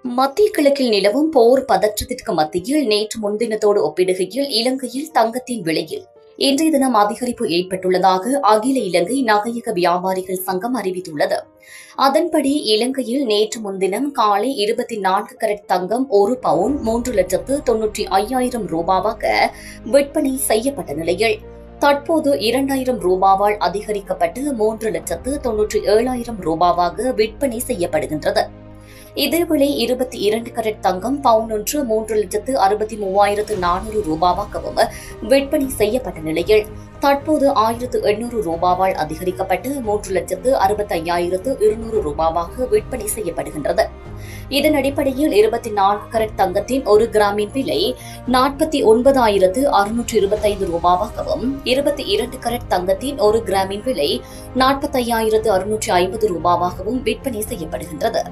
மத்திய கிழக்கில் நிலவும் போர் பதற்றத்திற்கு மத்தியில் நேற்று முன்தினத்தோடு ஒப்பிடுகையில் இலங்கையில் தங்கத்தின் விலையில் இன்றைய தினம் அதிகரிப்பு ஏற்பட்டுள்ளதாக அகில இலங்கை நகையக வியாபாரிகள் சங்கம் அறிவித்துள்ளது. அதன்படி இலங்கையில் நேற்று முன்தினம் காலை 24 கரட் தங்கம் 1 பவுன் 3,95,000 ரூபாவாக விற்பனை செய்யப்பட்ட நிலையில் தற்போது 2,000 ரூபாவால் அதிகரிக்கப்பட்டு 3,97,000 ரூபாவாக விற்பனை செய்யப்படுகின்றது. இதேவேளை 22 கரட் தங்கம் பவுன் ஒன்று 3,63,400 ரூபாவாகவும் விற்பனை செய்யப்பட்ட நிலையில் தற்போது 1,800 ரூபாவால் அதிகரிக்கப்பட்டு 3,65,200 ரூபாவாக விற்பனை செய்யப்படுகின்றது. இதன் அடிப்படையில் 24 கரட் தங்கத்தின் 1 கிராமின் விலை 49,625 ரூபாவாகவும் 22 கரட் தங்கத்தின் 1 கிராமின் விலை 45,650 ரூபாவாகவும் விற்பனை செய்யப்படுகின்றது.